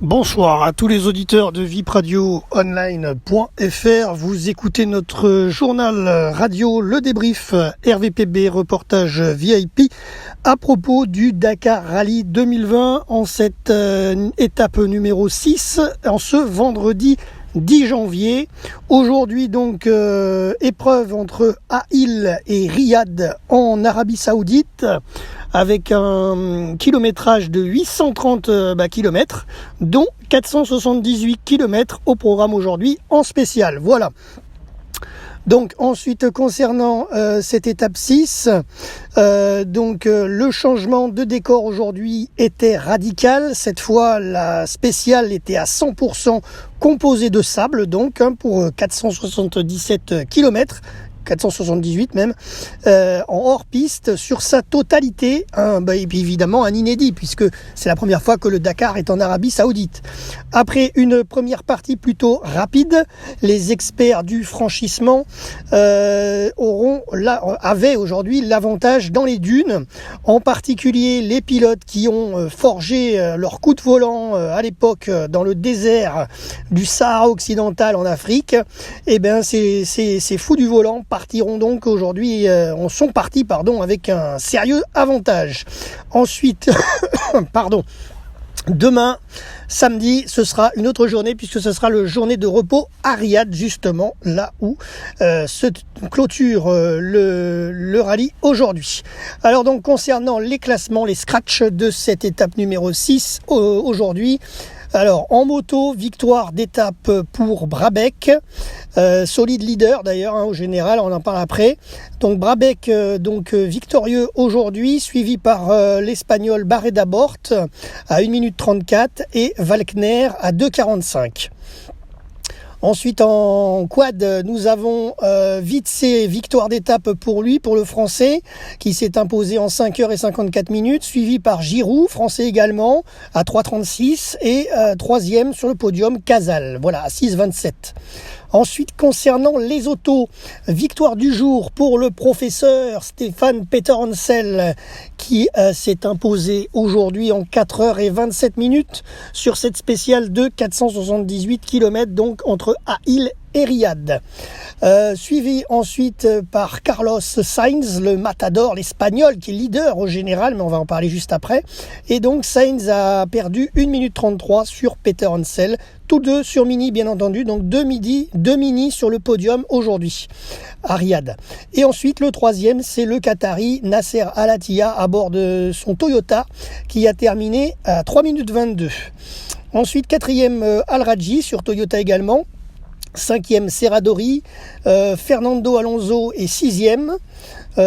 Bonsoir à tous les auditeurs de vipradioonline.fr. Vous écoutez notre journal radio Le Débrief RVPB reportage VIP à propos du Dakar Rally 2020 en cette étape numéro 6 en ce vendredi 10 janvier. Aujourd'hui donc épreuve entre Aïl et Riyad en Arabie Saoudite avec un kilométrage de 830 km, dont 478 km au programme aujourd'hui en spécial. Voilà. Donc ensuite concernant cette étape 6, le changement de décor aujourd'hui était radical. Cette fois la spéciale était à 100% composée de sable pour 477 km. 478 même, en hors-piste sur sa totalité, et puis évidemment un inédit, puisque c'est la première fois que le Dakar est en Arabie Saoudite. Après une première partie plutôt rapide, les experts du franchissement avaient aujourd'hui l'avantage dans les dunes, en particulier les pilotes qui ont forgé leur coup de volant à l'époque dans le désert du Sahara occidental en Afrique. Ces fous du volant partiront donc aujourd'hui, sont partis avec un sérieux avantage. Ensuite, demain, samedi, ce sera une autre journée puisque ce sera le journée de repos à Riyad, justement, là où se clôture le rallye aujourd'hui. Alors donc concernant les classements, les scratchs de cette étape numéro 6 aujourd'hui. Alors en moto, victoire d'étape pour Brabec, solide leader d'ailleurs au général, on en parle après. Donc Brabec victorieux aujourd'hui, suivi par l'Espagnol Barreda Bort à 1 minute 34 et Walkner à 2,45. Ensuite en quad, nous avons Witze, victoire d'étape pour lui, pour le français, qui s'est imposé en 5h54, suivi par Giroud, français également, à 3,36 et troisième sur le podium Casal, voilà, à 6,27. Ensuite, concernant les autos, victoire du jour pour le professeur Stefan Peterhansel qui s'est imposé aujourd'hui en 4h27 sur cette spéciale de 478 km, donc entre Aïl et Riyad. Suivi ensuite par Carlos Sainz, le matador, l'Espagnol, qui est leader au général, mais on va en parler juste après. Et donc Sainz a perdu 1 minute 33 sur Peterhansel, tous deux sur Mini bien entendu, donc deux Mini sur le podium aujourd'hui à Riyad. Et ensuite le troisième, c'est le Qatari Nasser Al-Attiyah à bord de son Toyota qui a terminé à 3 minutes 22. Ensuite quatrième Al-Rajji sur Toyota également. Cinquième Serradori, Fernando Alonso est sixième.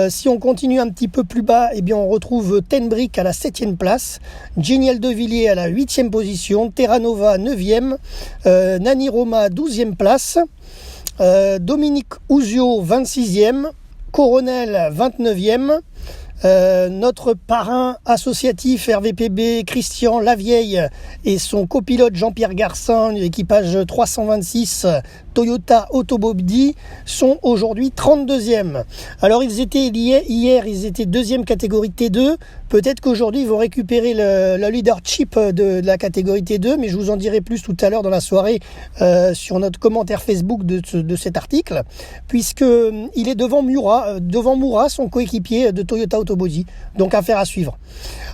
Si on continue un petit peu plus bas, on retrouve Tenbrick à la 7e place, Genial De Villiers à la 8e position, Terranova 9e, Nani Roma 12e place, Dominique Ouzio 26e, Coronel 29e. Notre parrain associatif RVPB Christian Lavieille et son copilote Jean-Pierre Garcin, équipage 326 Toyota Autobobdi, sont aujourd'hui 32e. Alors ils étaient hier, ils étaient deuxième catégorie T2. Peut-être qu'aujourd'hui ils vont récupérer le leadership de la catégorie T2, mais je vous en dirai plus tout à l'heure dans la soirée sur notre commentaire Facebook de cet article, puisque il est devant Moura, son coéquipier de Toyota Autobobdi. Donc affaire à suivre.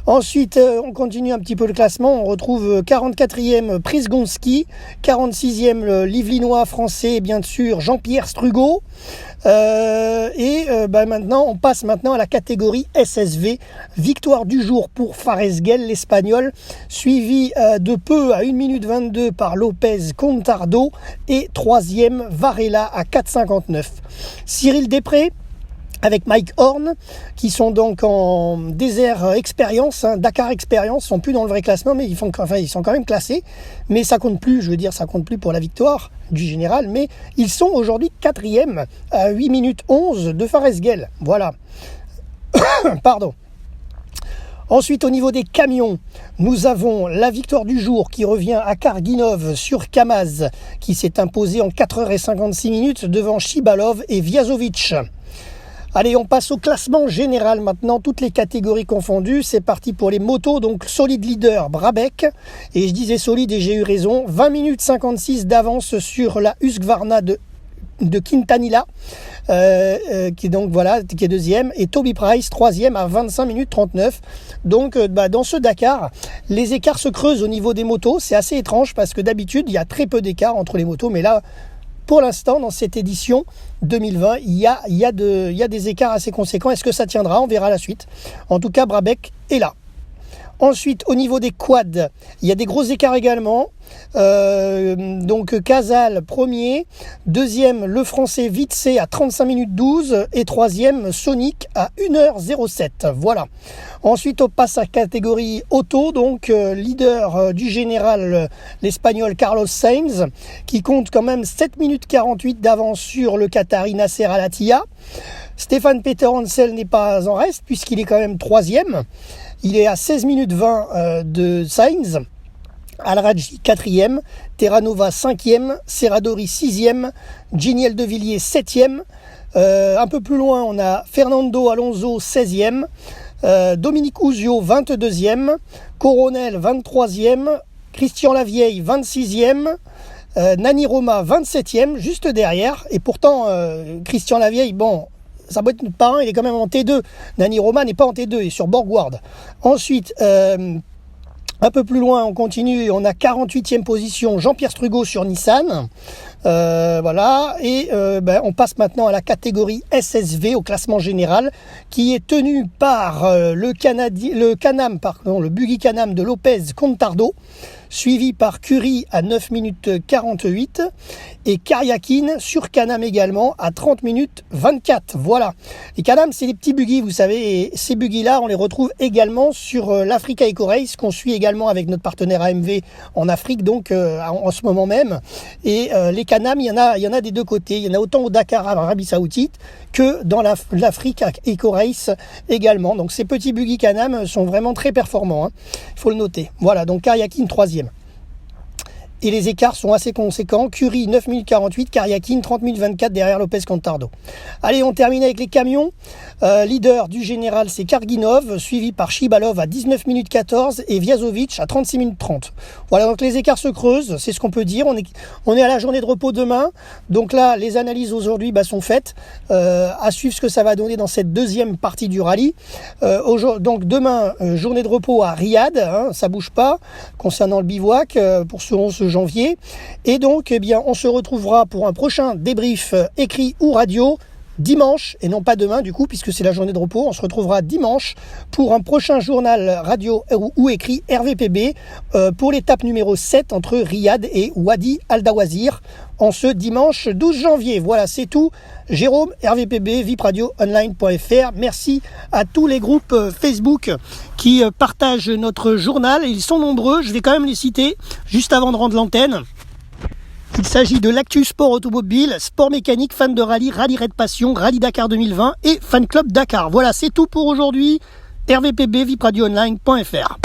Ensuite, on continue un petit peu le classement. On retrouve 44e Prisgonski, 46e le Yvelinois français, bien sûr, Jean-Pierre Strugo. Maintenant, on passe à la catégorie SSV. Victoire du jour pour Faresguel, l'Espagnol, suivi de peu à 1 minute 22 par Lopez Contardo et troisième Varela à 4,59. Cyril Després avec Mike Horn, qui sont donc en désert expérience, Dakar expérience, sont plus dans le vrai classement, mais ils sont quand même classés, mais ça compte plus, ça compte plus pour la victoire du général, mais ils sont aujourd'hui 4e à 8 minutes 11 de Faresguel, voilà. Pardon. Ensuite, au niveau des camions, nous avons la victoire du jour qui revient à Karginov sur Kamaz, qui s'est imposé en 4h56 devant Shibalov et Vyazovic. Allez, on passe au classement général maintenant, toutes les catégories confondues. C'est parti pour les motos, donc solide leader Brabec, et je disais solide et j'ai eu raison, 20 minutes 56 d'avance sur la Husqvarna de Quintanilla, qui est donc voilà, qui est deuxième, et Toby Price troisième à 25 minutes 39. Donc dans ce Dakar, les écarts se creusent au niveau des motos. C'est assez étrange parce que d'habitude il y a très peu d'écart entre les motos, mais là pour l'instant dans cette édition 2020 il y a des écarts assez conséquents. Est-ce que ça tiendra? On verra la suite. En tout cas, Brabec est là. Ensuite, au niveau des quads, il y a des gros écarts également. Donc Casal premier, deuxième le français Vitsé à 35 minutes 12 et troisième Sonic à 1h07. Voilà. Ensuite on passe à catégorie auto, donc leader du général l'espagnol Carlos Sainz qui compte quand même 7 minutes 48 d'avance sur le Qatari Nasser Al-Attiyah. Stéphane Peter Hansel n'est pas en reste puisqu'il est quand même troisième. Il est à 16 minutes 20 de Sainz. Al-Rajhi 4e, Terranova 5e, Serradori 6e, Giniel de Villiers 7e. Un peu plus loin, on a Fernando Alonso 16e, Dominique Ouzio 22e, Coronel 23e, Christian Lavieille 26e, Nani Roma 27e, juste derrière. Et pourtant, Christian Lavieille, bon, ça peut être pas un, il est quand même en T2. Nani Roma n'est pas en T2, il est sur Borgward. Ensuite, un peu plus loin, on continue, on a 48e position Jean-Pierre Strugo sur Nissan. Voilà, et on passe maintenant à la catégorie SSV au classement général qui est tenu par le Buggy Can-Am de Lopez Contardo, suivi par Curie à 9 minutes 48 et Karyakin sur Can-Am également à 30 minutes 24. Voilà, les Can-Am c'est des petits buggy, vous savez, et ces buggy là on les retrouve également sur l'Africa Eco Race qu'on suit également avec notre partenaire AMV en Afrique, donc en ce moment même. Et les Can-Am, il y en a des deux côtés, il y en a autant au Dakar en Arabie Saoudite que dans l'Africa Eco Race également. Donc ces petits buggy Can-Am sont vraiment très performants, hein. Il faut le noter. Voilà, donc Karyakin 3e. Et les écarts sont assez conséquents. Curie 9 minutes 48, Karyakin 30 minutes 24 derrière Lopez Contardo. Allez, on termine avec les camions. Leader du général c'est Karginov, suivi par Shibalov à 19 minutes 14 et Vyazovic à 36 minutes 30. Voilà, donc les écarts se creusent, c'est ce qu'on peut dire. On est à la journée de repos demain. Donc là, les analyses aujourd'hui sont faites. À suivre ce que ça va donner dans cette deuxième partie du rallye. Donc demain, journée de repos à Riyad, hein, ça bouge pas, concernant le bivouac pour ce 11 janvier. Et donc, on se retrouvera pour un prochain débrief écrit ou radio dimanche, et non pas demain du coup, puisque c'est la journée de repos. On se retrouvera dimanche pour un prochain journal radio ou écrit RVPB pour l'étape numéro 7 entre Riyad et Wadi Al-Dawazir en ce dimanche 12 janvier. Voilà, c'est tout. Jérôme, RVPB, vipradioonline.fr. Merci à tous les groupes Facebook qui partagent notre journal. Ils sont nombreux, je vais quand même les citer juste avant de rendre l'antenne. Il s'agit de l'Actu Sport Automobile, Sport Mécanique, Fan de Rallye, Rallye Raid Passion, Rallye Dakar 2020 et Fan Club Dakar. Voilà, c'est tout pour aujourd'hui. RVPB, vipradioonline.fr.